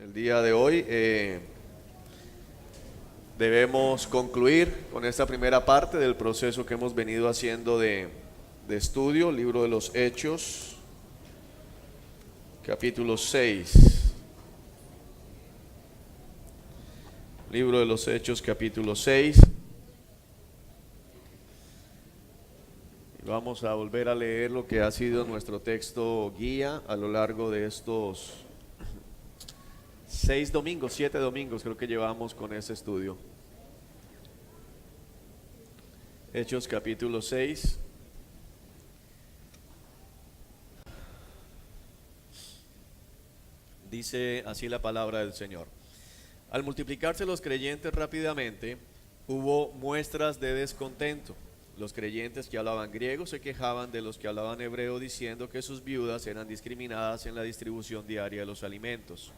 El día de hoy debemos concluir con esta primera parte del proceso que hemos venido haciendo de estudio, libro de los Hechos, capítulo 6. Libro de los Hechos, capítulo 6. Y vamos a volver a leer lo que ha sido nuestro texto guía a lo largo de estos 7 domingos creo que llevamos con ese estudio. Hechos capítulo 6. Dice así la palabra del Señor. Al multiplicarse los creyentes rápidamente, hubo muestras de descontento. Los creyentes que hablaban griego se quejaban de los que hablaban hebreo, diciendo que sus viudas eran discriminadas en la distribución diaria de los alimentos.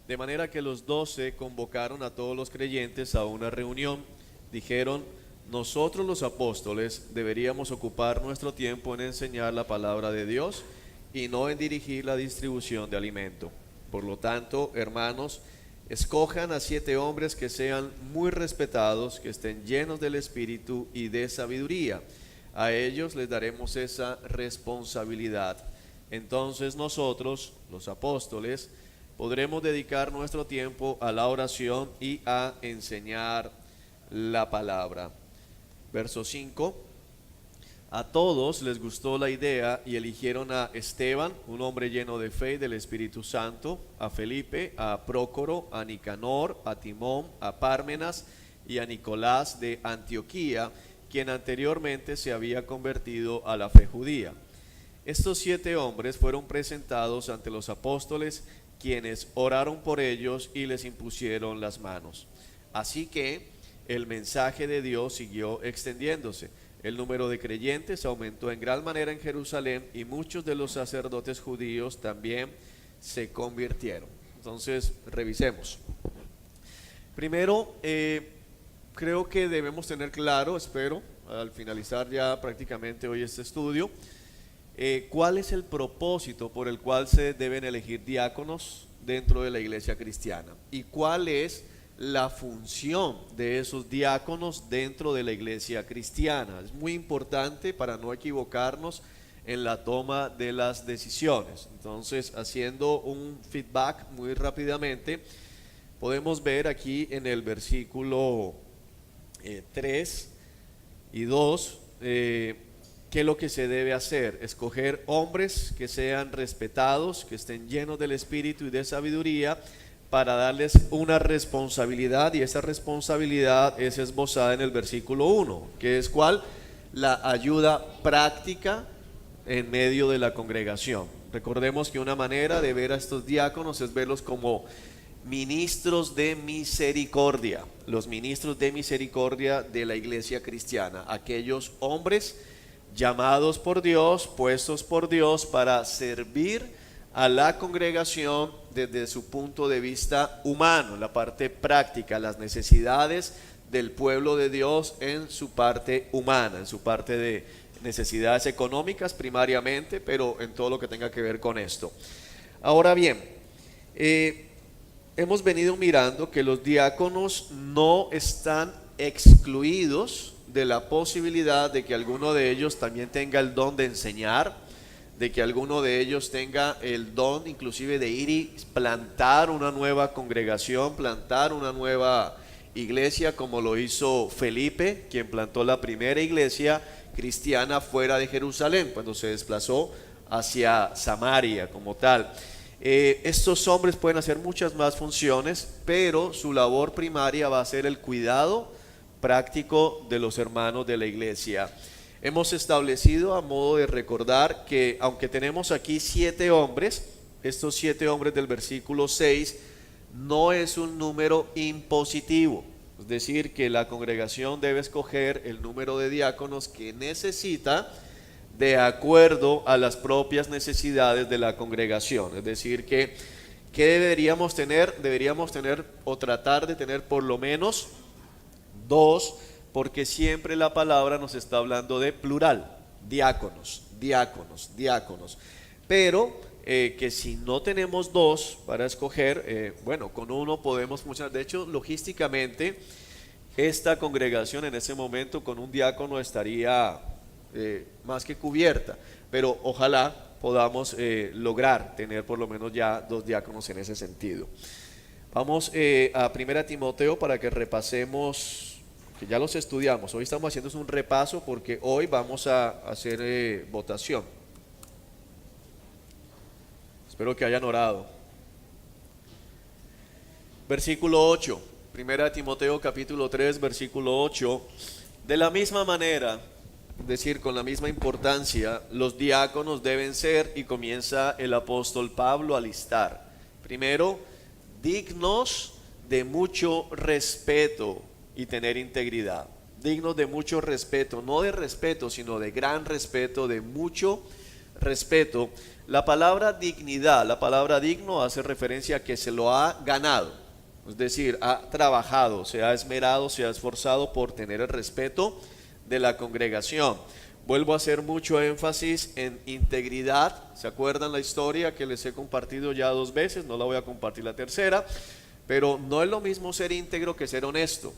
De manera que los 12 convocaron a todos los creyentes a una reunión. Dijeron: nosotros los apóstoles deberíamos ocupar nuestro tiempo en enseñar la palabra de Dios y no en dirigir la distribución de alimento. Por lo tanto, hermanos, escojan a 7 hombres que sean muy respetados, que estén llenos del Espíritu y de sabiduría. A ellos les daremos esa responsabilidad. Entonces nosotros, los apóstoles, podremos dedicar nuestro tiempo a la oración y a enseñar la palabra. Verso 5. A todos les gustó la idea y eligieron a Esteban, un hombre lleno de fe y del Espíritu Santo, a Felipe, a Prócoro, a Nicanor, a Timón, a Pármenas y a Nicolás de Antioquía, quien anteriormente se había convertido a la fe judía. Estos 7 hombres fueron presentados ante los apóstoles, quienes oraron por ellos y les impusieron las manos. Así que el mensaje de Dios siguió extendiéndose. El número de creyentes aumentó en gran manera en Jerusalén y muchos de los sacerdotes judíos también se convirtieron. Entonces, revisemos. Primero, creo que debemos tener claro, espero, al finalizar ya prácticamente hoy este estudio, cuál es el propósito por el cual se deben elegir diáconos dentro de la iglesia cristiana y cuál es la función de esos diáconos dentro de la iglesia cristiana. Es muy importante para no equivocarnos en la toma de las decisiones. Entonces, haciendo un feedback muy rápidamente, podemos ver aquí en el versículo 3 y 2 qué es lo que se debe hacer: escoger hombres que sean respetados, que estén llenos del Espíritu y de sabiduría, para darles una responsabilidad, y esa responsabilidad es esbozada en el versículo 1, que es ¿cuál? La ayuda práctica en medio de la congregación. Recordemos que una manera de ver a estos diáconos es verlos como ministros de misericordia, los ministros de misericordia de la iglesia cristiana, aquellos hombres llamados por Dios, puestos por Dios para servir a la congregación desde su punto de vista humano, la parte práctica, las necesidades del pueblo de Dios en su parte humana, en su parte de necesidades económicas primariamente, pero en todo lo que tenga que ver con esto. Ahora bien, hemos venido mirando que los diáconos no están excluidos de la posibilidad de que alguno de ellos también tenga el don de enseñar, de que alguno de ellos tenga el don inclusive de ir y plantar una nueva congregación, plantar una nueva iglesia, como lo hizo Felipe, quien plantó la primera iglesia cristiana fuera de Jerusalén, cuando se desplazó hacia Samaria como tal. Estos hombres pueden hacer muchas más funciones, pero su labor primaria va a ser el cuidado práctico de los hermanos de la iglesia. Hemos establecido, a modo de recordar, que aunque tenemos aquí 7 hombres, estos 7 hombres del versículo 6 no es un número impositivo. Es decir, que la congregación debe escoger el número de diáconos que necesita de acuerdo a las propias necesidades de la congregación. Es decir, que ¿qué deberíamos tener? Deberíamos tener o tratar de tener por lo menos 2, porque siempre la palabra nos está hablando de plural, diáconos, diáconos, diáconos. Pero que si no tenemos dos para escoger, bueno, con uno podemos funcionar. De hecho, logísticamente, esta congregación en ese momento con un diácono estaría más que cubierta, pero ojalá podamos lograr tener por lo menos ya dos diáconos en ese sentido. Vamos a 1 Timoteo para que repasemos, que ya los estudiamos. Hoy estamos haciendo un repaso porque hoy vamos a hacer votación. Espero que hayan orado. Versículo 8, 1 Timoteo capítulo 3, versículo 8. De la misma manera, es decir, con la misma importancia, los diáconos deben ser, y comienza el apóstol Pablo a listar. Primero, dignos de mucho respeto y tener integridad. Dignos de mucho respeto, no de respeto, sino de gran respeto, de mucho respeto. La palabra dignidad, la palabra digno hace referencia a que se lo ha ganado, es decir, ha trabajado, se ha esmerado, se ha esforzado por tener el respeto de la congregación. Vuelvo a hacer mucho énfasis en integridad. ¿Se acuerdan la historia que les he compartido ya 2 veces? No la voy a compartir la tercera, pero no es lo mismo ser íntegro que ser honesto.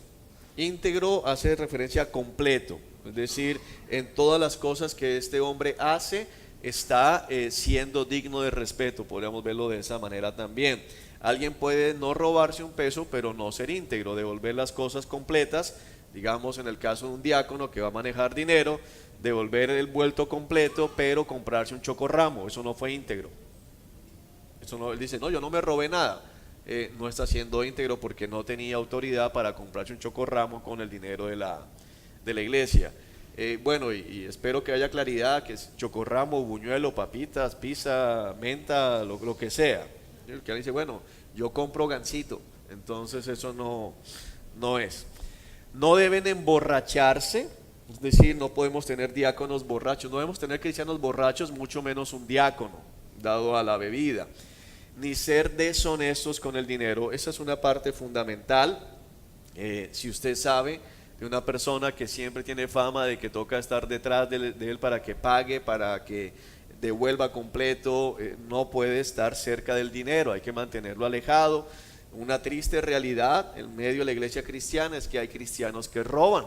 Íntegro hace referencia a completo, es decir, en todas las cosas que este hombre hace está siendo digno de respeto. Podríamos verlo de esa manera también. Alguien puede no robarse un peso, pero no ser íntegro, devolver las cosas completas. Digamos, en el caso de un diácono que va a manejar dinero, devolver el vuelto completo, pero comprarse un chocorramo. Eso no fue íntegro. Eso no, él dice, no, yo no me robé nada. No está siendo íntegro porque no tenía autoridad para comprarse un chocorramo con el dinero de la iglesia. Bueno, y espero que haya claridad, que es chocorramo, buñuelo, papitas, pizza, menta, lo que sea. Que alguien dice, bueno, yo compro gansito, entonces eso no es. No deben emborracharse, es decir, no podemos tener diáconos borrachos, no debemos tener cristianos borrachos, mucho menos un diácono, dado a la bebida. Ni ser deshonestos con el dinero, esa es una parte fundamental. Si usted sabe de una persona que siempre tiene fama de que toca estar detrás de él para que pague, para que devuelva completo, no puede estar cerca del dinero, hay que mantenerlo alejado. Una triste realidad en medio de la iglesia cristiana es que hay cristianos que roban,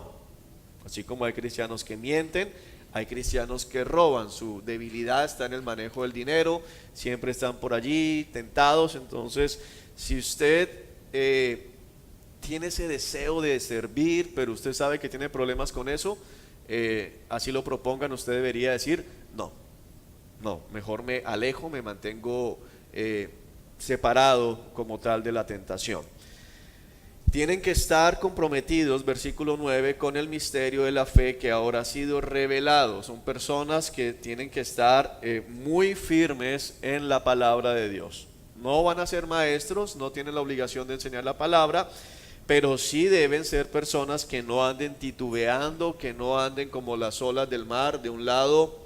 así como hay cristianos que mienten, hay cristianos que roban. Su debilidad está en el manejo del dinero, siempre están por allí tentados. Entonces, si usted tiene ese deseo de servir, pero usted sabe que tiene problemas con eso, así lo propongan, usted debería decir, no, mejor me alejo, me mantengo separado como tal de la tentación. Tienen que estar comprometidos, versículo 9, con el misterio de la fe que ahora ha sido revelado. Son personas que tienen que estar muy firmes en la palabra de Dios. No van a ser maestros, no tienen la obligación de enseñar la palabra, pero sí deben ser personas que no anden titubeando, que no anden como las olas del mar, de un lado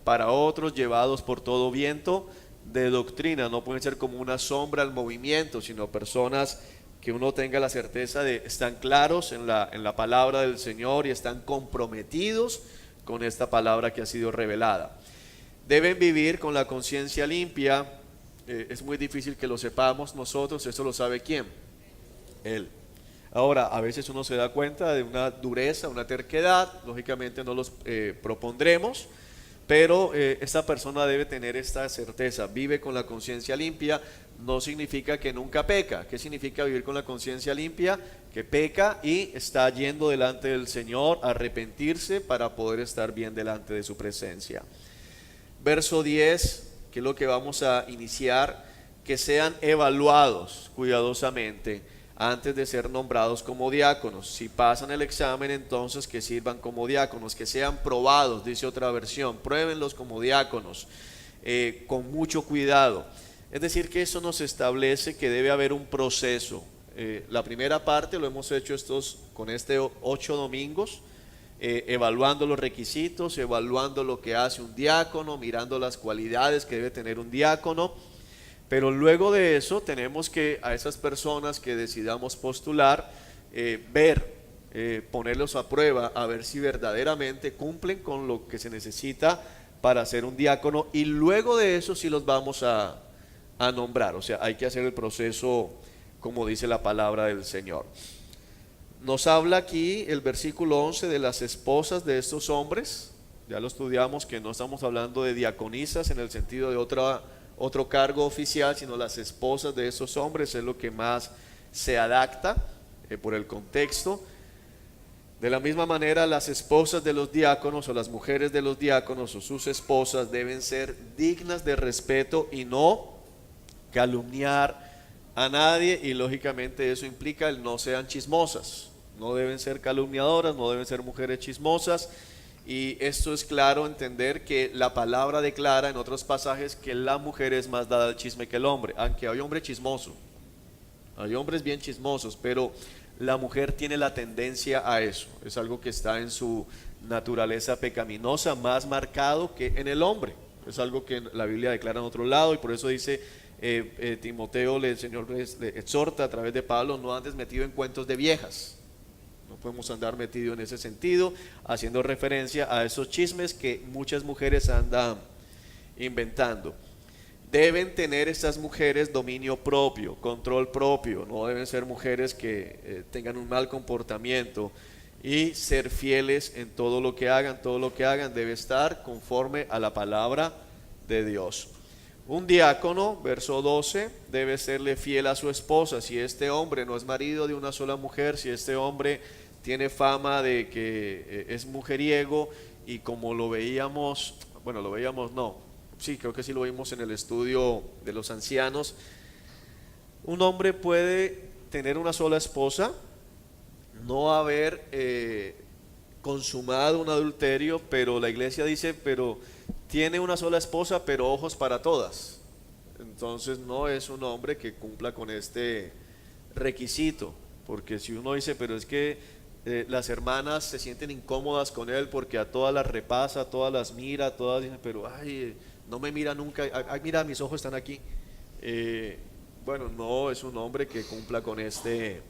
para otro, llevados por todo viento de doctrina. No pueden ser como una sombra al movimiento, sino personas que uno tenga la certeza de están claros en la palabra del Señor y están comprometidos con esta palabra que ha sido revelada. Deben vivir con la conciencia limpia. Es muy difícil que lo sepamos nosotros, eso lo sabe ¿quién? Él. Ahora, a veces uno se da cuenta de una dureza, una terquedad, lógicamente no los propondremos, pero esta persona debe tener esta certeza, vive con la conciencia limpia. No significa que nunca peca. ¿Qué significa vivir con la conciencia limpia? Que peca y está yendo delante del Señor a arrepentirse para poder estar bien delante de su presencia. Verso 10, que es lo que vamos a iniciar, que sean evaluados cuidadosamente antes de ser nombrados como diáconos. Si pasan el examen, entonces que sirvan como diáconos, que sean probados, dice otra versión, pruébenlos como diáconos, con mucho cuidado. Es decir, que eso nos establece que debe haber un proceso. La primera parte lo hemos hecho con 8 domingos, evaluando los requisitos, evaluando lo que hace un diácono, mirando las cualidades que debe tener un diácono. Pero luego de eso tenemos que a esas personas que decidamos postular, ponerlos a prueba, a ver si verdaderamente cumplen con lo que se necesita para ser un diácono, y luego de eso sí los vamos a nombrar. O sea, hay que hacer el proceso como dice la palabra del Señor. Nos habla aquí el versículo 11 de las esposas de estos hombres. Ya lo estudiamos, que no estamos hablando de diaconisas en el sentido de otro cargo oficial, sino las esposas de esos hombres es lo que más se adapta por el contexto. De la misma manera, las esposas de los diáconos o las mujeres de los diáconos o sus esposas deben ser dignas de respeto y no calumniar a nadie, y lógicamente eso implica el no sean chismosas. No deben ser calumniadoras, no deben ser mujeres chismosas. Y esto es claro entender que la palabra declara en otros pasajes que la mujer es más dada al chisme que el hombre, aunque hay hombre chismoso, hay hombres bien chismosos, pero la mujer tiene la tendencia a eso, es algo que está en su naturaleza pecaminosa más marcado que en el hombre, es algo que la Biblia declara en otro lado, y por eso dice Timoteo, el Señor le exhorta a través de Pablo: no andes metido en cuentos de viejas. No podemos andar metido en ese sentido, haciendo referencia a esos chismes que muchas mujeres andan inventando. Deben tener estas mujeres dominio propio, control propio, no deben ser mujeres que tengan un mal comportamiento, y ser fieles en todo lo que hagan debe estar conforme a la palabra de Dios. Un diácono, verso 12, debe serle fiel a su esposa. Si este hombre no es marido de una sola mujer, si este hombre tiene fama de que es mujeriego, y como lo veíamos, creo que sí lo vimos en el estudio de los ancianos, un hombre puede tener una sola esposa, no haber consumado un adulterio, pero la iglesia dice, pero tiene una sola esposa, pero ojos para todas. Entonces no es un hombre que cumpla con este requisito, porque si uno dice, pero es que las hermanas se sienten incómodas con él porque a todas las repasa, a todas las mira, a todas dicen, pero no me mira nunca, mira, mis ojos están aquí. Bueno, no es un hombre que cumpla con este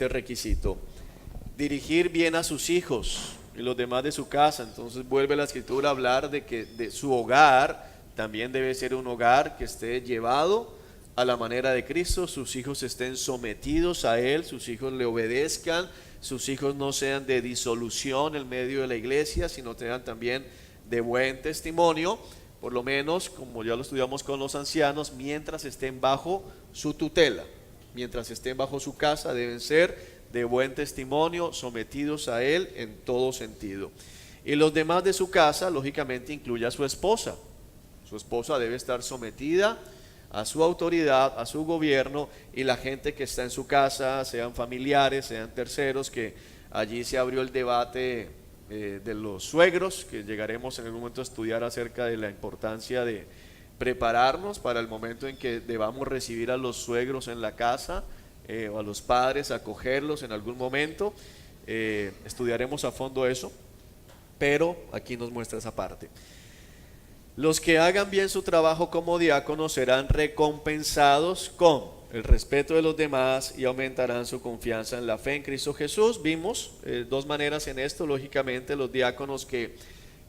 requisito. Dirigir bien a sus hijos y los demás de su casa. Entonces vuelve la escritura a hablar de que de su hogar también debe ser un hogar que esté llevado a la manera de Cristo, sus hijos estén sometidos a Él, sus hijos le obedezcan, sus hijos no sean de disolución en medio de la iglesia, sino tengan también de buen testimonio, por lo menos como ya lo estudiamos con los ancianos, mientras estén bajo su tutela, mientras estén bajo su casa, deben ser de buen testimonio, sometidos a Él en todo sentido. Y los demás de su casa, lógicamente, incluye a su esposa. Su esposa debe estar sometida a su autoridad, a su gobierno, y la gente que está en su casa, sean familiares, sean terceros, que allí se abrió el debate de los suegros, que llegaremos en el momento a estudiar acerca de la importancia de prepararnos para el momento en que debamos recibir a los suegros en la casa, o a los padres, acogerlos en algún momento. Estudiaremos a fondo eso, pero aquí nos muestra esa parte. Los que hagan bien su trabajo como diáconos serán recompensados con el respeto de los demás y aumentarán su confianza en la fe en Cristo Jesús. Vimos dos maneras en esto. Lógicamente, los diáconos que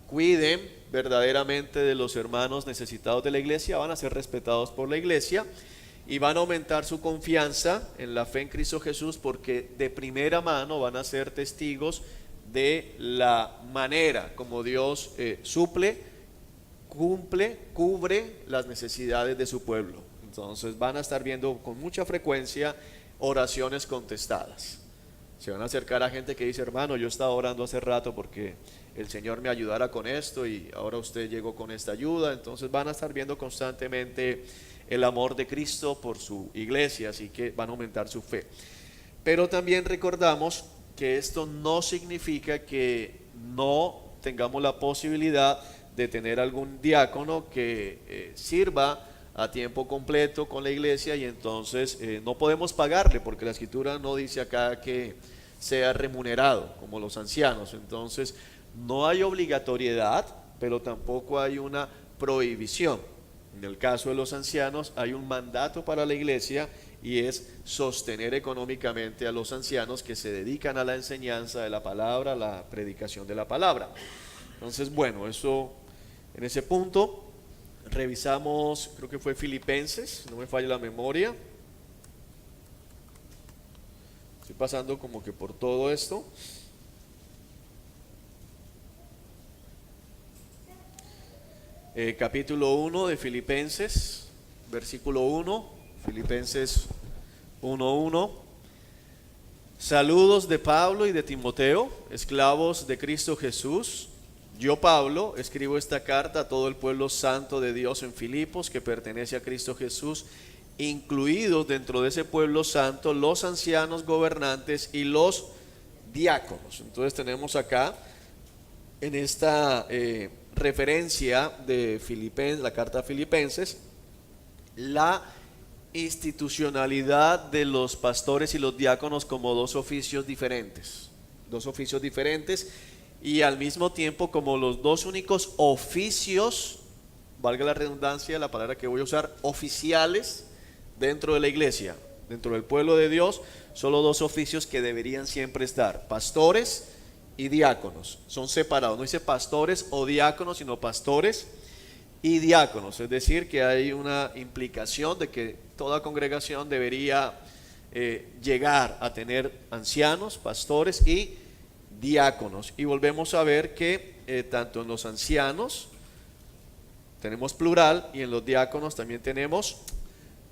cuiden verdaderamente de los hermanos necesitados de la iglesia van a ser respetados por la iglesia y van a aumentar su confianza en la fe en Cristo Jesús, porque de primera mano van a ser testigos de la manera como Dios suple, cumple, cubre las necesidades de su pueblo. Entonces van a estar viendo con mucha frecuencia oraciones contestadas. Se van a acercar a gente que dice: hermano, yo estaba orando hace rato porque el Señor me ayudara con esto y ahora usted llegó con esta ayuda. Entonces van a estar viendo constantemente el amor de Cristo por su iglesia, así que van a aumentar su fe. Pero también recordamos que esto no significa que no tengamos la posibilidad de tener algún diácono que sirva a tiempo completo con la iglesia, y entonces no podemos pagarle, porque la escritura no dice acá que sea remunerado como los ancianos. Entonces no hay obligatoriedad, pero tampoco hay una prohibición. En el caso de los ancianos hay un mandato para la iglesia, y es sostener económicamente a los ancianos que se dedican a la enseñanza de la palabra, a la predicación de la palabra. Entonces, bueno, eso En ese punto revisamos, creo que fue Filipenses, no me falla la memoria. Estoy pasando como que por todo esto. Capítulo 1 de Filipenses, versículo 1, Filipenses 1:1. Saludos de Pablo y de Timoteo, esclavos de Cristo Jesús. Yo, Pablo, escribo esta carta a todo el pueblo santo de Dios en Filipos, que pertenece a Cristo Jesús, incluidos dentro de ese pueblo santo los ancianos gobernantes y los diáconos. Entonces tenemos acá en esta referencia de Filipenses, la carta a Filipenses, la institucionalidad de los pastores y los diáconos como dos oficios diferentes, y al mismo tiempo como los dos únicos oficios, valga la redundancia, la palabra que voy a usar, oficiales dentro de la iglesia, dentro del pueblo de Dios. Solo dos oficios que deberían siempre estar: pastores y diáconos. Son separados, no dice pastores o diáconos, sino pastores y diáconos. Es decir, que hay una implicación de que toda congregación debería llegar a tener ancianos, pastores y diáconos. Y volvemos a ver que tanto en los ancianos tenemos plural y en los diáconos también tenemos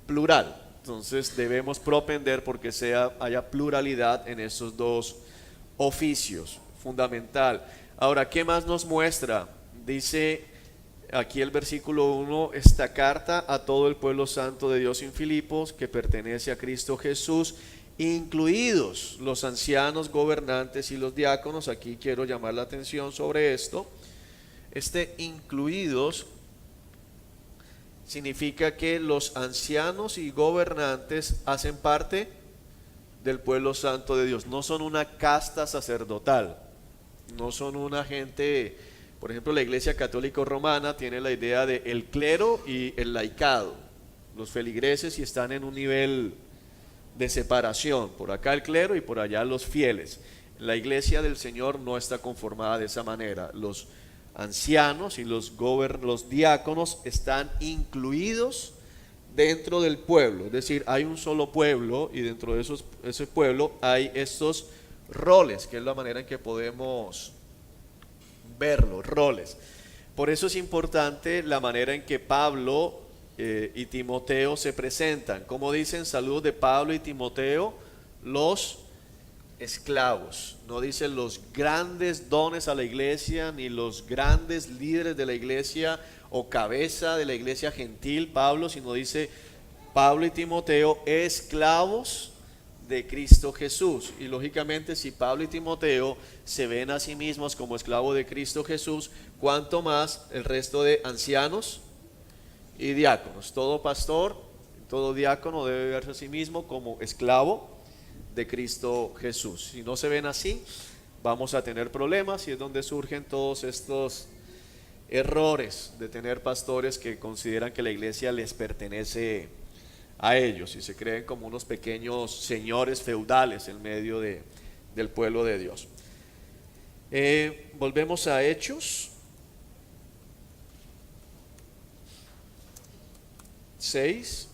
plural. Entonces debemos propender porque haya pluralidad en estos dos oficios. Fundamental. Ahora, ¿qué más nos muestra? Dice aquí el versículo 1, esta carta a todo el pueblo santo de Dios en Filipos, que pertenece a Cristo Jesús, incluidos los ancianos gobernantes y los diáconos. Aquí quiero llamar la atención sobre esto. Este incluidos significa que los ancianos y gobernantes hacen parte del pueblo santo de Dios. No son una casta sacerdotal, no son una gente. Por ejemplo, la Iglesia Católica Romana tiene la idea de el clero y el laicado, los feligreses, y están en un nivel de separación, por acá el clero y por allá los fieles. La Iglesia del Señor no está conformada de esa manera. Los ancianos y los diáconos están incluidos dentro del pueblo, es decir, hay un solo pueblo y dentro de ese pueblo hay estos roles, que es la manera en que podemos verlo, roles. Por eso es importante la manera en que Pablo y Timoteo se presentan. Como dicen: saludos de Pablo y Timoteo, los esclavos. No dicen los grandes dones a la iglesia, ni los grandes líderes de la iglesia o cabeza de la iglesia gentil Pablo, sino dice Pablo y Timoteo, esclavos de Cristo Jesús. Y lógicamente, si Pablo y Timoteo se ven a sí mismos como esclavos de Cristo Jesús, cuánto más el resto de ancianos y diáconos. Todo pastor, todo diácono debe verse a sí mismo como esclavo de Cristo Jesús. Si no se ven así, vamos a tener problemas, y es donde surgen todos estos errores de tener pastores que consideran que la iglesia les pertenece a ellos y se creen como unos pequeños señores feudales en medio del pueblo de Dios. Volvemos a Hechos 6.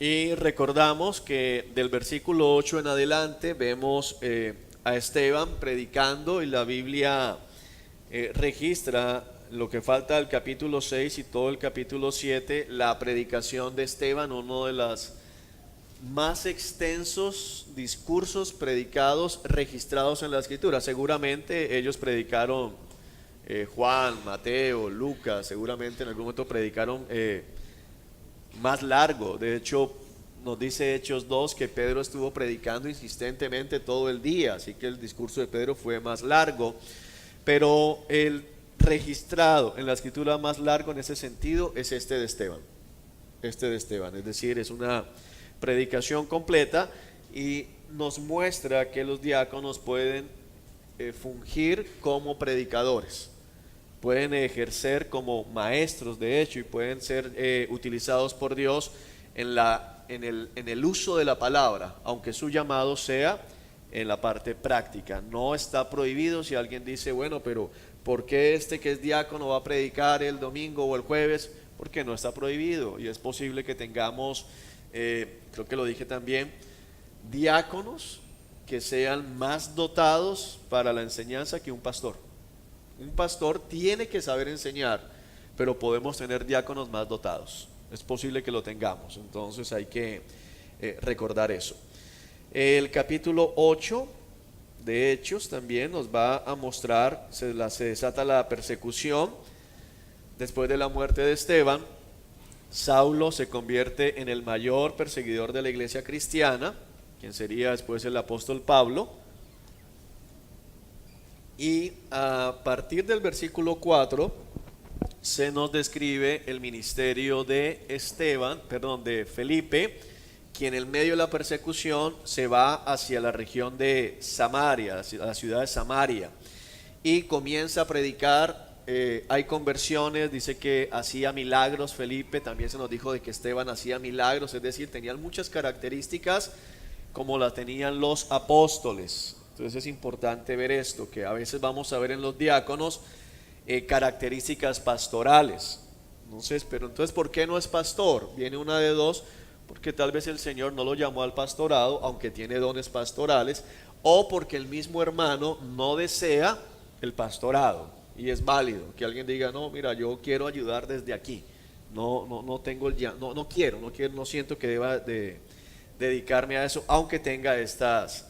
Y recordamos que del versículo 8 en adelante vemos a Esteban predicando, y la Biblia registra lo que falta del capítulo 6 y todo el capítulo 7, la predicación de Esteban, uno de los más extensos discursos predicados registrados en la Escritura. Seguramente ellos predicaron, Juan, Mateo, Lucas, seguramente en algún momento predicaron más largo. De hecho, nos dice Hechos 2 que Pedro estuvo predicando insistentemente todo el día, así que el discurso de Pedro fue más largo. Pero el registrado en la Escritura más largo en ese sentido es este de Esteban. Es decir, es una predicación completa y nos muestra que los diáconos pueden fungir como predicadores, pueden ejercer como maestros, de hecho, y pueden ser utilizados por Dios en el uso de la palabra, aunque su llamado sea en la parte práctica. No está prohibido. Si alguien dice, bueno, pero ¿por qué este que es diácono va a predicar el domingo o el jueves? Porque no está prohibido, y es posible que tengamos, creo que lo dije también, diáconos que sean más dotados para la enseñanza que un pastor. Un pastor tiene que saber enseñar, pero podemos tener diáconos más dotados. Es posible que lo tengamos, entonces hay que recordar eso. El capítulo 8 de Hechos también nos va a mostrar, se desata la persecución. Después de la muerte de Esteban, Saulo se convierte en el mayor perseguidor de la iglesia cristiana, quien sería después el apóstol Pablo. Y a partir del versículo 4 se nos describe el ministerio de de Felipe, quien en medio de la persecución se va hacia la región de Samaria, hacia la ciudad de Samaria, y comienza a predicar. Hay conversiones, dice que hacía milagros. Felipe, también se nos dijo de que Esteban hacía milagros, es decir, tenían muchas características como las tenían los apóstoles. Entonces es importante ver esto, que a veces vamos a ver en los diáconos características pastorales. Entonces, pero entonces, ¿por qué no es pastor? Viene una de dos: porque tal vez el Señor no lo llamó al pastorado, aunque tiene dones pastorales, o porque el mismo hermano no desea el pastorado. Y es válido que alguien diga, no, mira, yo quiero ayudar desde aquí, no tengo no siento que deba de dedicarme a eso, aunque tenga estas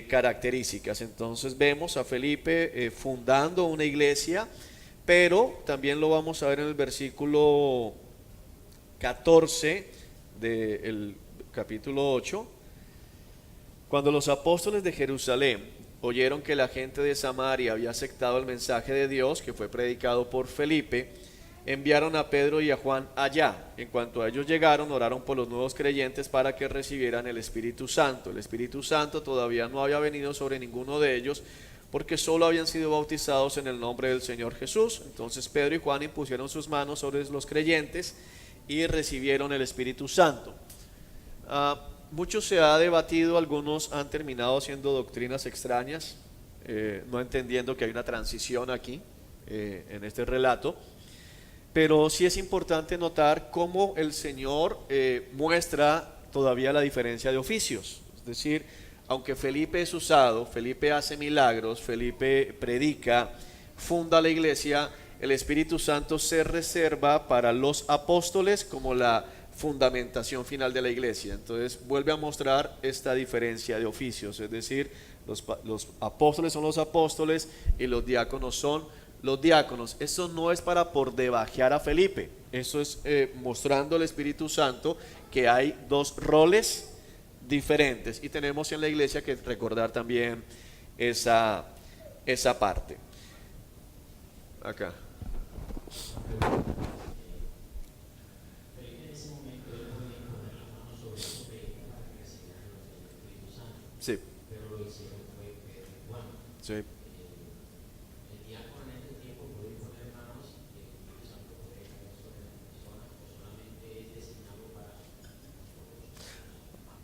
características. Entonces vemos a Felipe fundando una iglesia, pero también lo vamos a ver en el versículo 14 del capítulo 8, cuando los apóstoles de Jerusalén oyeron que la gente de Samaria había aceptado el mensaje de Dios que fue predicado por Felipe, enviaron a Pedro y a Juan allá. En cuanto a ellos llegaron, oraron por los nuevos creyentes para que recibieran el Espíritu Santo. El Espíritu Santo todavía no había venido sobre ninguno de ellos, porque solo habían sido bautizados en el nombre del Señor Jesús. Entonces Pedro y Juan impusieron sus manos sobre los creyentes y recibieron el Espíritu Santo. Mucho se ha debatido, algunos han terminado haciendo doctrinas extrañas, no entendiendo que hay una transición aquí en este relato, pero sí es importante notar cómo el Señor muestra todavía la diferencia de oficios. Es decir, aunque Felipe es usado, Felipe hace milagros, Felipe predica, funda la iglesia, el Espíritu Santo se reserva para los apóstoles como la fundamentación final de la iglesia. Entonces vuelve a mostrar esta diferencia de oficios, es decir, los apóstoles son los apóstoles y los diáconos son los diáconos. Eso no es para por debajear a Felipe, eso es mostrando al Espíritu Santo que hay dos roles diferentes, y tenemos en la iglesia que recordar también esa parte. Acá. Sí. Pero lo hicieron fue Juan. Sí. El diácono en este tiempo puede poner manos y el Espíritu Santo puede caer sobre la persona, o solamente es designado para.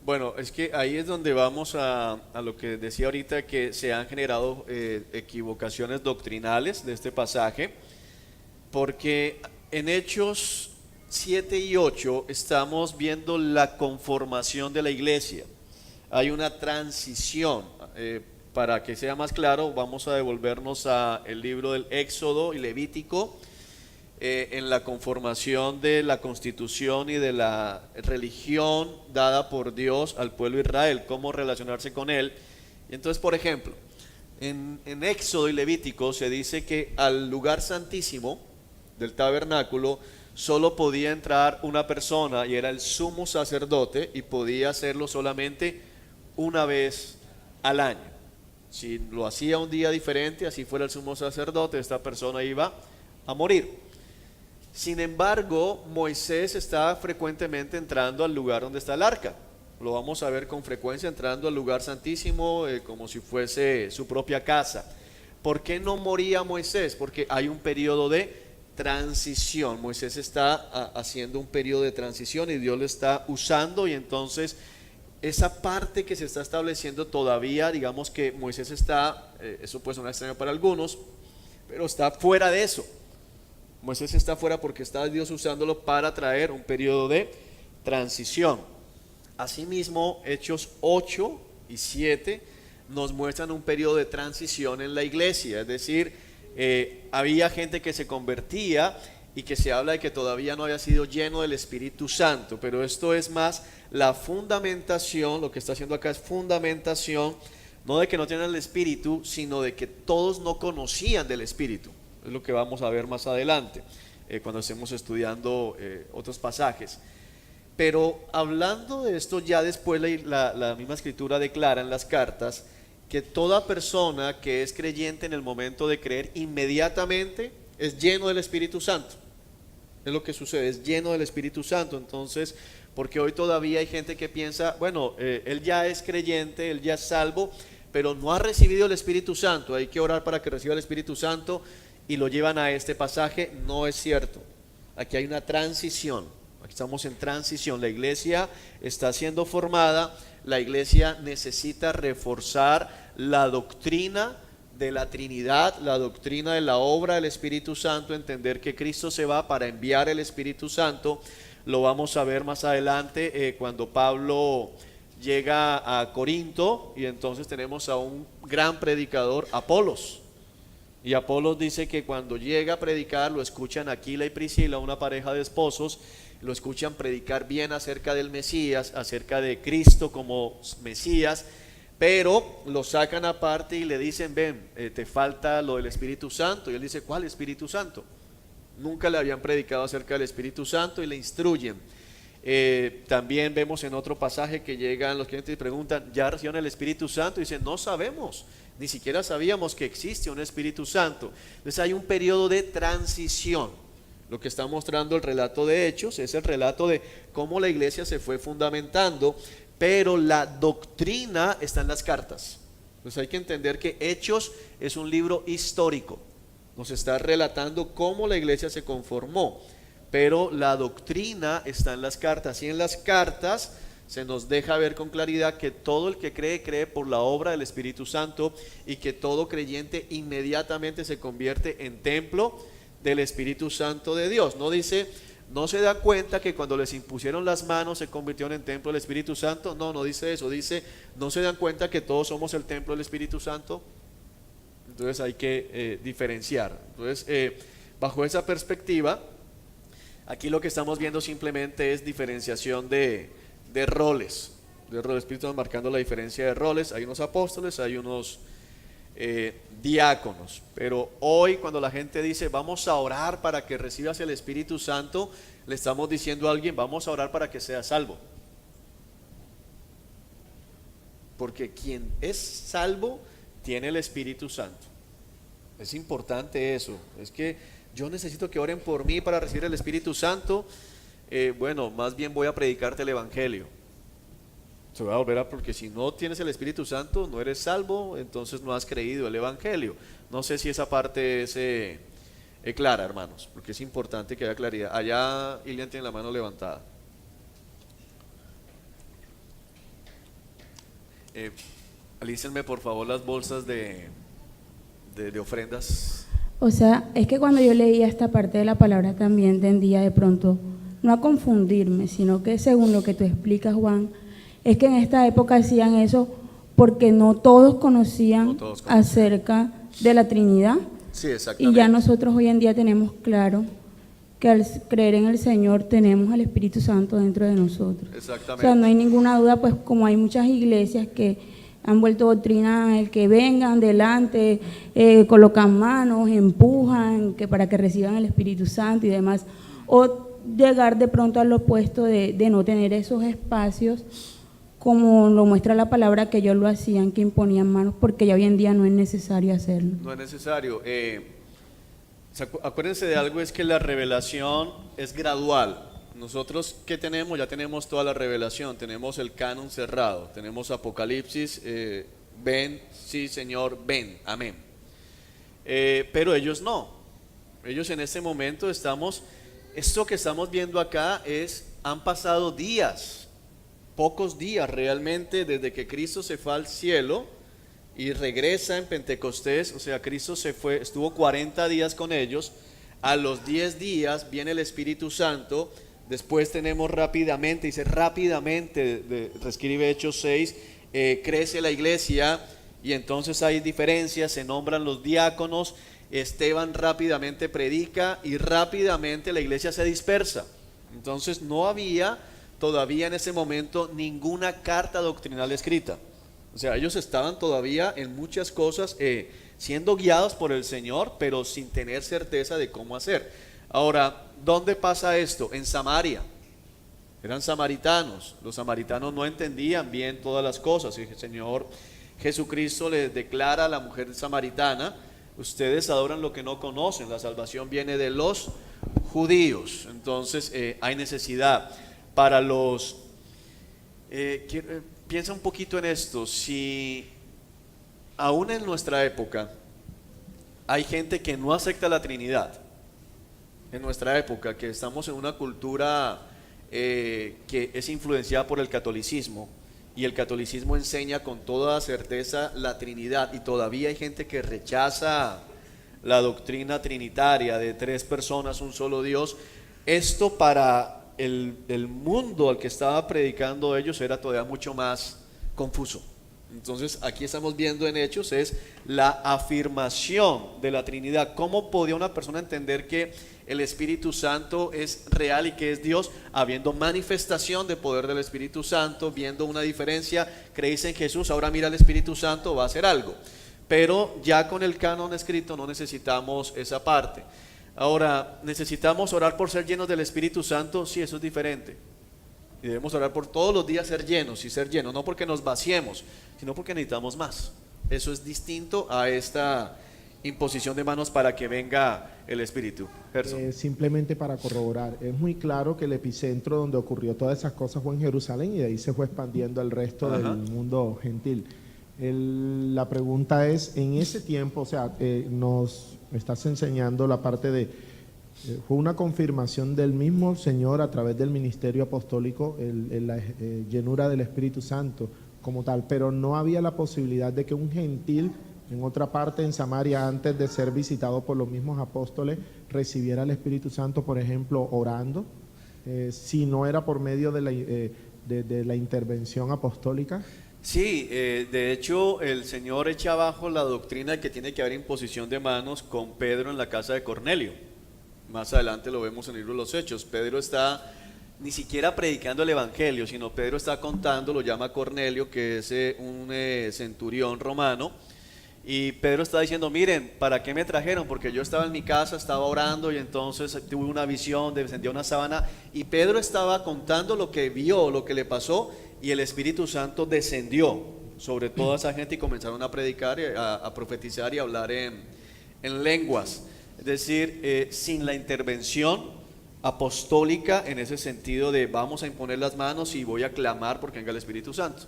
Bueno, es que ahí es donde vamos a lo que decía ahorita, que se han generado equivocaciones doctrinales de este pasaje, porque en Hechos 7 y 8 estamos viendo la conformación de la iglesia. Hay una transición. Para que sea más claro, vamos a devolvernos al libro del Éxodo y Levítico, en la conformación de la constitución y de la religión dada por Dios al pueblo de Israel, cómo relacionarse con él. Y entonces, por ejemplo, en Éxodo y Levítico se dice que al lugar santísimo del tabernáculo solo podía entrar una persona, y era el sumo sacerdote, y podía hacerlo solamente una vez al año. Si lo hacía un día diferente, así fuera el sumo sacerdote, esta persona iba a morir. Sin embargo, Moisés está frecuentemente entrando al lugar donde está el arca. Lo vamos a ver con frecuencia entrando al lugar santísimo, como si fuese su propia casa. ¿Por qué no moría Moisés? Porque hay un periodo de transición. Moisés está haciendo un periodo de transición y Dios lo está usando, y entonces esa parte que se está estableciendo todavía, digamos que Moisés está, eso puede sonar extraño para algunos, pero está fuera de eso. Moisés está fuera porque está Dios usándolo para traer un periodo de transición. Asimismo, Hechos 8 y 7 nos muestran un periodo de transición en la iglesia, es decir, había gente que se convertía y que se habla de que todavía no había sido lleno del Espíritu Santo, pero esto es más la fundamentación, lo que está haciendo acá es fundamentación, no de que no tienen el Espíritu, sino de que todos no conocían del Espíritu. Es lo que vamos a ver más adelante, cuando estemos estudiando otros pasajes. Pero hablando de esto, ya después la misma escritura declara en las cartas que toda persona que es creyente en el momento de creer inmediatamente es lleno del Espíritu Santo. Es lo que sucede, es lleno del Espíritu Santo. Entonces, porque hoy todavía hay gente que piensa, bueno, él ya es creyente, él ya es salvo, pero no ha recibido el Espíritu Santo, hay que orar para que reciba el Espíritu Santo, y lo llevan a este pasaje. No es cierto. Aquí hay una transición. Aquí estamos en transición. La iglesia está siendo formada. La iglesia necesita reforzar la doctrina de la Trinidad, la doctrina de la obra del Espíritu Santo, entender que Cristo se va para enviar el Espíritu Santo. Lo vamos a ver más adelante cuando Pablo llega a Corinto, y entonces tenemos a un gran predicador, Apolos. Y Apolos dice que cuando llega a predicar, lo escuchan Aquila y Priscila, una pareja de esposos, lo escuchan predicar bien acerca del Mesías, acerca de Cristo como Mesías, pero lo sacan aparte y le dicen, ven, te falta lo del Espíritu Santo. Y él dice, ¿cuál Espíritu Santo? Nunca le habían predicado acerca del Espíritu Santo y le instruyen. También vemos en otro pasaje que llegan los clientes y preguntan, ¿ya recibieron el Espíritu Santo? Y dicen, no sabemos, ni siquiera sabíamos que existe un Espíritu Santo. Entonces hay un periodo de transición. Lo que está mostrando el relato de Hechos es el relato de cómo la iglesia se fue fundamentando, pero la doctrina está en las cartas. Entonces hay que entender que Hechos es un libro histórico, nos está relatando cómo la iglesia se conformó, pero la doctrina está en las cartas, y en las cartas se nos deja ver con claridad que todo el que cree, cree por la obra del Espíritu Santo, y que todo creyente inmediatamente se convierte en templo del Espíritu Santo de Dios. No dice, no se da cuenta que cuando les impusieron las manos se convirtieron en templo del Espíritu Santo. No dice eso, dice, no se dan cuenta que todos somos el templo del Espíritu Santo. Entonces hay que diferenciar. Entonces, bajo esa perspectiva, aquí lo que estamos viendo simplemente es diferenciación de roles. De roles. El Espíritu está marcando la diferencia de roles. Hay unos apóstoles, hay unos diáconos, pero hoy cuando la gente dice vamos a orar para que recibas el Espíritu Santo, le estamos diciendo a alguien vamos a orar para que seas salvo, porque quien es salvo tiene el Espíritu Santo. Es importante eso, es que yo necesito que oren por mí para recibir el Espíritu Santo. Bueno, más bien voy a predicarte el Evangelio. Se va a volver a, porque si no tienes el Espíritu Santo, no eres salvo, entonces no has creído el Evangelio. No sé si esa parte es clara, hermanos, porque es importante que haya claridad. Allá Ilian tiene la mano levantada. Alícenme por favor las bolsas de ofrendas. O sea, es que cuando yo leía esta parte de la palabra también tendía de pronto no a confundirme, sino que según lo que tú explicas, Juan, es que en esta época hacían eso porque no todos conocían acerca de la Trinidad. Sí, exactamente. Y ya nosotros hoy en día tenemos claro que al creer en el Señor tenemos al Espíritu Santo dentro de nosotros. Exactamente. O sea, no hay ninguna duda, pues como hay muchas iglesias que han vuelto doctrina el que vengan delante, colocan manos, empujan para que reciban el Espíritu Santo y demás, o llegar de pronto al opuesto de no tener esos espacios, como lo muestra la palabra, que ellos lo hacían, que imponían manos, porque ya hoy en día no es necesario hacerlo. No es necesario. Acuérdense de algo, es que la revelación es gradual. Nosotros, ¿qué tenemos? Ya tenemos toda la revelación, tenemos el canon cerrado, tenemos Apocalipsis, ven, sí Señor, ven, amén. Pero ellos no. Ellos en este momento esto que estamos viendo acá han pasado días. pocos días realmente desde que Cristo se fue al cielo y regresa en Pentecostés. O sea, Cristo se fue, estuvo 40 días con ellos. A los 10 días viene el Espíritu Santo. Después tenemos rápidamente, dice rápidamente, reescribe Hechos 6, crece la iglesia y entonces hay diferencias, se nombran los diáconos. Esteban rápidamente predica y rápidamente la iglesia se dispersa. Entonces no había todavía en ese momento ninguna carta doctrinal escrita. O sea, ellos estaban todavía en muchas cosas siendo guiados por el Señor, pero sin tener certeza de cómo hacer. Ahora, ¿dónde pasa esto? En Samaria. Eran samaritanos. Los samaritanos no entendían bien todas las cosas. Y el Señor Jesucristo les declara a la mujer samaritana: ustedes adoran lo que no conocen, la salvación viene de los judíos. Entonces hay necesidad para los... piensa un poquito en esto. Si aún en nuestra época hay gente que no acepta la Trinidad, en nuestra época que estamos en una cultura que es influenciada por el catolicismo, y el catolicismo enseña con toda certeza la Trinidad, y todavía hay gente que rechaza la doctrina trinitaria de 3 personas, un solo Dios. Esto para el mundo al que estaba predicando ellos era todavía mucho más confuso. Entonces aquí estamos viendo en Hechos es la afirmación de la Trinidad. ¿Cómo podía una persona entender que el Espíritu Santo es real y que es Dios, habiendo manifestación de poder del Espíritu Santo, viendo una diferencia? Creéis en Jesús, ahora mira al Espíritu Santo, va a hacer algo. Pero ya con el canon escrito no necesitamos esa parte. Ahora, ¿necesitamos orar por ser llenos del Espíritu Santo? Sí, eso es diferente. Y debemos orar por todos los días ser llenos y ser llenos, no porque nos vaciemos, sino porque necesitamos más. Eso es distinto a esta imposición de manos para que venga el Espíritu. Simplemente para corroborar, es muy claro que el epicentro donde ocurrió todas esas cosas fue en Jerusalén, y de ahí se fue expandiendo al resto del mundo gentil. La pregunta es, en ese tiempo, o sea, nos estás enseñando la parte de, fue una confirmación del mismo Señor a través del ministerio apostólico, la llenura del Espíritu Santo como tal, pero no había la posibilidad de que un gentil en otra parte en Samaria, antes de ser visitado por los mismos apóstoles, recibiera el Espíritu Santo, por ejemplo, orando, si no era por medio de la intervención apostólica. Sí, de hecho el Señor echa abajo la doctrina de que tiene que haber imposición de manos con Pedro en la casa de Cornelio. Más adelante lo vemos en el libro de los Hechos. Pedro está ni siquiera predicando el Evangelio, sino Pedro está contando, lo llama Cornelio, que es un centurión romano, y Pedro está diciendo: miren, ¿para qué me trajeron? Porque yo estaba en mi casa, estaba orando, y entonces tuve una visión, descendía una sábana, y Pedro estaba contando lo que vio, lo que le pasó, y el Espíritu Santo descendió sobre toda esa gente y comenzaron a predicar, a profetizar y a hablar en lenguas. Es decir, sin la intervención apostólica en ese sentido de vamos a imponer las manos y voy a clamar porque venga el Espíritu Santo.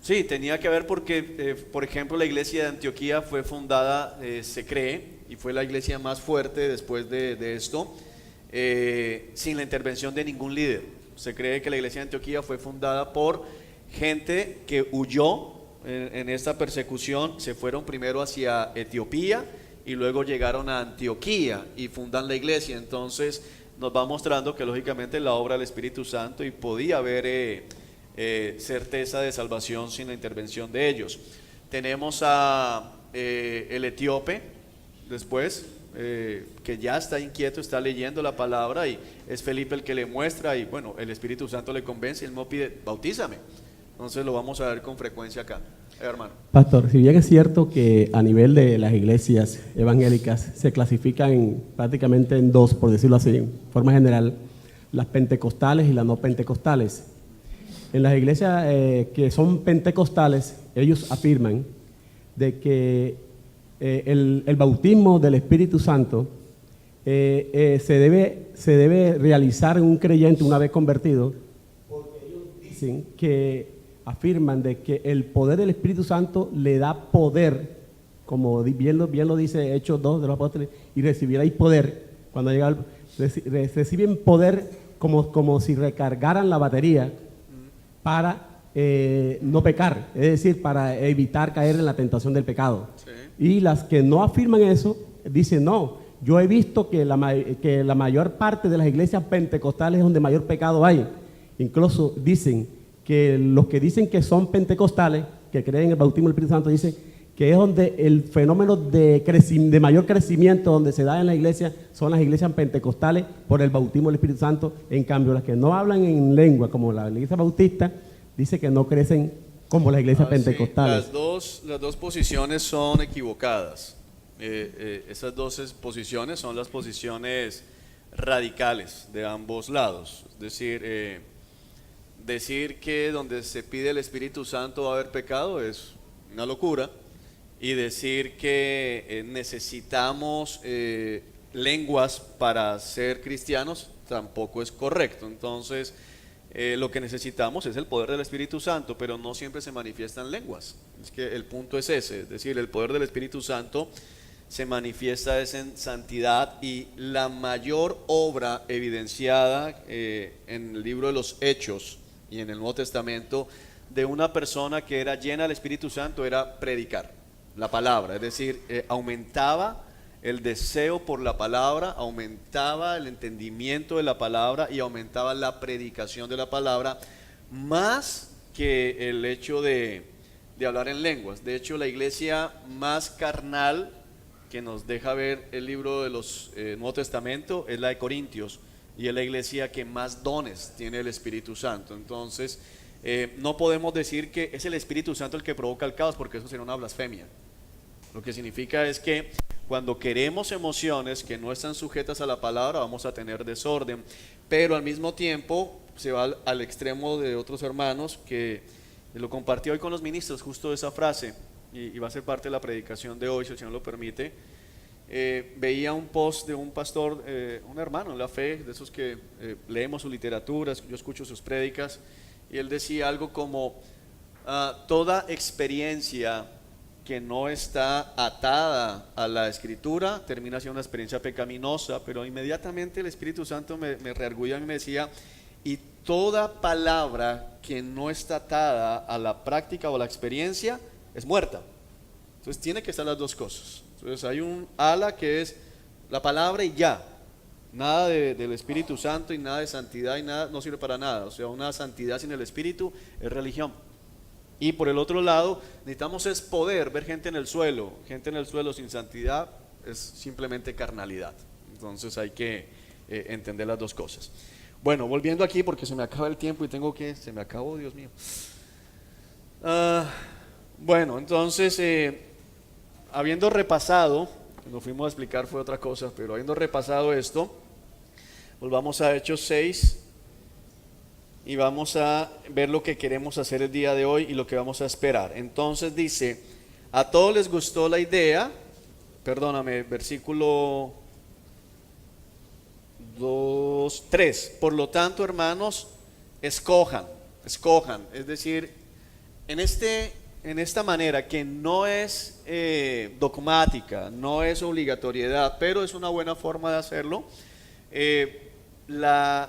Sí, tenía que ver porque, por ejemplo, la iglesia de Antioquía fue fundada, se cree, y fue la iglesia más fuerte después de esto, sin la intervención de ningún líder. Se cree que la iglesia de Antioquía fue fundada por gente que huyó en esta persecución, se fueron primero hacia Etiopía y luego llegaron a Antioquía y fundan la iglesia. Entonces nos va mostrando que lógicamente la obra del Espíritu Santo, y podía haber certeza de salvación sin la intervención de ellos. Tenemos a el etíope después, que ya está inquieto, está leyendo la palabra, y es Felipe el que le muestra, y bueno, el Espíritu Santo le convence y él no pide: bautízame. Entonces lo vamos a ver con frecuencia acá. Hermano. Pastor, si bien es cierto que a nivel de las iglesias evangélicas se clasifican prácticamente en 2, por decirlo así, en forma general, las pentecostales y las no pentecostales. En las iglesias que son pentecostales, ellos afirman de que el bautismo del Espíritu Santo se debe realizar en un creyente una vez convertido, porque ellos dicen que afirman de que el poder del Espíritu Santo le da poder, como bien lo dice Hechos 2 de los apóstoles, y recibiréis poder cuando llega reciben poder como si recargaran la batería para no pecar, es decir, para evitar caer en la tentación del pecado. Sí. Y las que no afirman eso, dicen, no, yo he visto que la mayor parte de las iglesias pentecostales es donde mayor pecado hay. Incluso dicen que los que dicen que son pentecostales, que creen en el bautismo del Espíritu Santo, dicen que es donde el fenómeno de mayor crecimiento donde se da en la iglesia son las iglesias pentecostales por el bautismo del Espíritu Santo. En cambio, las que no hablan en lengua, como la iglesia bautista, dice que no crecen como las iglesias pentecostales. Sí, las dos posiciones son equivocadas. Esas dos posiciones son las posiciones radicales de ambos lados. Es decir, decir que donde se pide el Espíritu Santo va a haber pecado es una locura. Y decir que necesitamos lenguas para ser cristianos tampoco es correcto. Entonces, lo que necesitamos es el poder del Espíritu Santo, pero no siempre se manifiestan lenguas. Es que el punto es ese, es decir, el poder del Espíritu Santo se manifiesta es en santidad, y la mayor obra evidenciada en el libro de los Hechos y en el Nuevo Testamento de una persona que era llena del Espíritu Santo era predicar la palabra, es decir, aumentaba el deseo por la palabra, aumentaba el entendimiento de la palabra y aumentaba la predicación de la palabra, más que el hecho de hablar en lenguas. De hecho, la iglesia más carnal que nos deja ver el libro de los Nuevo Testamento es la de Corintios, y es la iglesia que más dones tiene el Espíritu Santo. Entonces, no podemos decir que es el Espíritu Santo el que provoca el caos, porque eso sería una blasfemia. Lo que significa es que cuando queremos emociones que no están sujetas a la palabra, vamos a tener desorden, pero al mismo tiempo se va al extremo de otros hermanos, que lo compartí hoy con los ministros, justo esa frase, y va a ser parte de la predicación de hoy, si el Señor lo permite. Veía un post de un pastor, un hermano en la fe, de esos que leemos sus literaturas, yo escucho sus prédicas, y él decía algo como, toda experiencia que no está atada a la Escritura termina siendo una experiencia pecaminosa. Pero inmediatamente el Espíritu Santo me reargulló y me decía, y toda palabra que no está atada a la práctica o a la experiencia es muerta. Entonces tiene que estar las dos cosas. Entonces hay un ala que es la palabra y ya, nada del Espíritu Santo y nada de santidad, y nada, no sirve para nada. O sea, una santidad sin el Espíritu es religión. Y por el otro lado, necesitamos es poder, ver gente en el suelo sin santidad es simplemente carnalidad. Entonces hay que entender las dos cosas. Bueno, volviendo aquí porque se me acaba el tiempo y se me acabó, Dios mío. Bueno, entonces, habiendo repasado, nos fuimos a explicar fue otra cosa, pero habiendo repasado esto, volvamos a Hechos 6. Y vamos a ver lo que queremos hacer el día de hoy y lo que vamos a esperar. Entonces dice, a todos les gustó la idea, versículo 3. Por lo tanto, hermanos, escojan, es decir, en esta manera que no es dogmática, no es obligatoriedad, pero es una buena forma de hacerlo.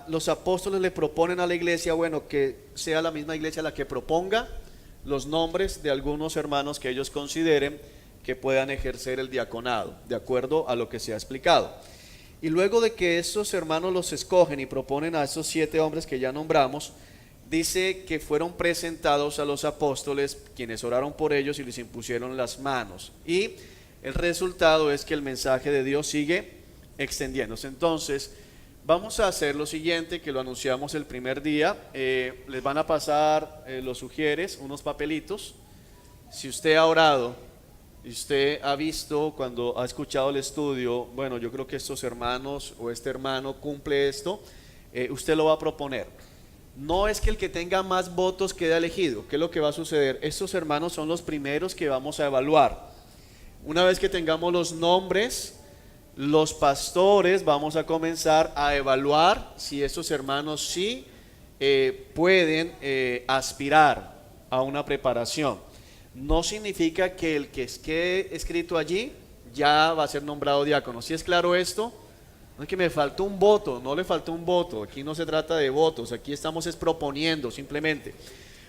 Los apóstoles le proponen a la iglesia, que sea la misma iglesia la que proponga los nombres de algunos hermanos que ellos consideren que puedan ejercer el diaconado, de acuerdo a lo que se ha explicado. Y luego de que estos hermanos los escogen y proponen a esos 7 hombres que ya nombramos, dice que fueron presentados a los apóstoles, quienes oraron por ellos y les impusieron las manos. Y el resultado es que el mensaje de Dios sigue extendiéndose. Entonces, vamos a hacer lo siguiente, que lo anunciamos el primer día. Les van a pasar los sugieres, unos papelitos. Si usted ha orado y usted ha visto cuando ha escuchado el estudio, yo creo que estos hermanos o este hermano cumple esto, usted lo va a proponer. No es que el que tenga más votos quede elegido. ¿Qué es lo que va a suceder? Estos hermanos son los primeros que vamos a evaluar. Una vez que tengamos los nombres, los pastores vamos a comenzar a evaluar si estos hermanos sí pueden aspirar a una preparación. No significa que el que esté escrito allí ya va a ser nombrado diácono. ¿Sí es claro esto? No es que me faltó un voto, no le faltó un voto. Aquí no se trata de votos, aquí estamos es proponiendo simplemente.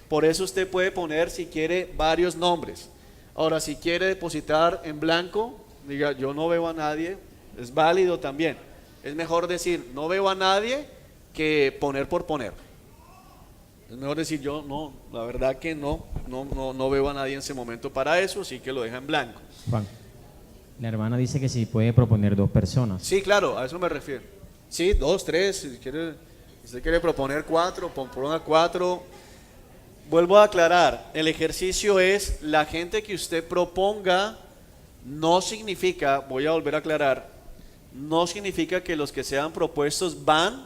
Por eso usted puede poner, si quiere, varios nombres. Ahora, si quiere depositar en blanco, diga, yo no veo a nadie, es válido también. Es mejor decir, no veo a nadie, que poner por poner. Es mejor decir, yo no, la verdad que no veo a nadie en ese momento para eso, así que lo deja en blanco. Juan, la hermana dice que si puede proponer 2 personas. Sí, claro, a eso me refiero. Sí, 2, 3, si usted quiere proponer 4, proponga 4. Vuelvo a aclarar, el ejercicio es la gente que usted proponga, no significa, voy a volver a aclarar, no significa que los que sean propuestos van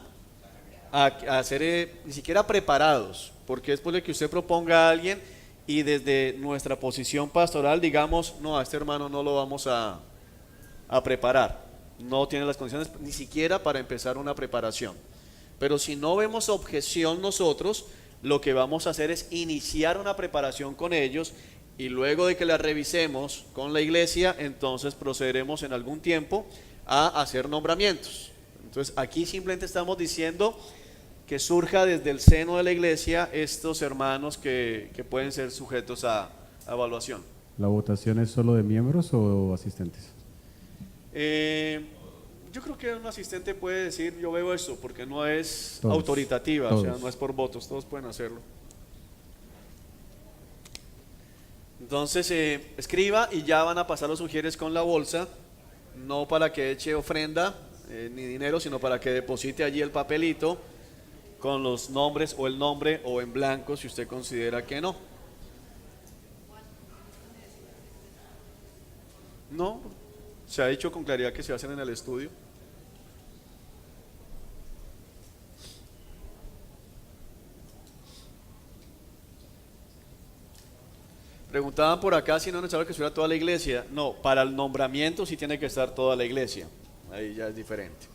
a ser ni siquiera preparados, porque es posible que usted proponga a alguien y desde nuestra posición pastoral digamos, no, a este hermano no lo vamos a preparar, no tiene las condiciones ni siquiera para empezar una preparación. Pero si no vemos objeción nosotros, lo que vamos a hacer es iniciar una preparación con ellos y luego de que la revisemos con la iglesia, entonces procederemos en algún tiempo a hacer nombramientos. Entonces aquí simplemente estamos diciendo que surja desde el seno de la iglesia estos hermanos que pueden ser sujetos a evaluación. ¿La votación es solo de miembros o asistentes? Yo creo que un asistente puede decir yo veo esto porque no es Todos, autoritativa, todos. o sea, no es por votos, todos pueden hacerlo. Entonces escriba y ya van a pasar los sugieres con la bolsa, no para que eche ofrenda ni dinero, sino para que deposite allí el papelito con los nombres o el nombre o en blanco si usted considera que no. No, se ha dicho con claridad que se hacen en el estudio. Preguntaban por acá si no es necesario que estuviera toda la iglesia. No, para el nombramiento sí tiene que estar toda la iglesia. Ahí ya es diferente.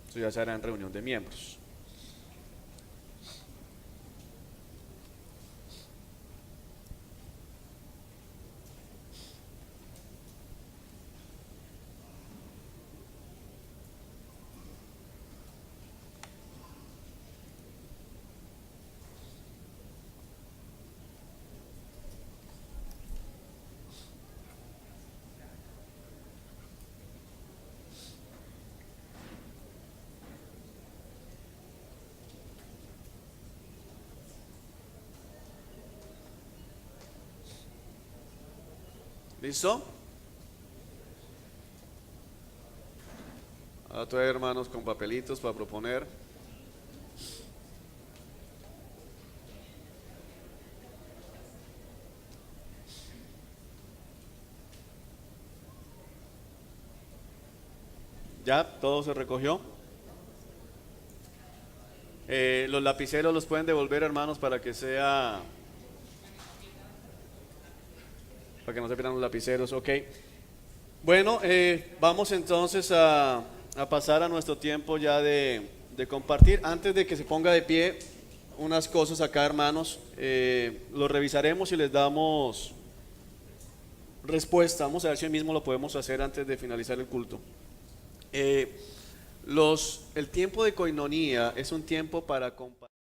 Eso ya se hará en reunión de miembros. ¿Listo? Ahora todavía hermanos con papelitos para proponer. ¿Ya? ¿Todo se recogió? Los lapiceros los pueden devolver, hermanos, para que sea... para que no se pierdan los lapiceros, ok. Bueno, vamos entonces a pasar a nuestro tiempo ya de compartir. Antes de que se ponga de pie, unas cosas acá, hermanos, lo revisaremos y les damos respuesta. Vamos a ver si hoy mismo lo podemos hacer antes de finalizar el culto. El tiempo de coinonía es un tiempo para compartir.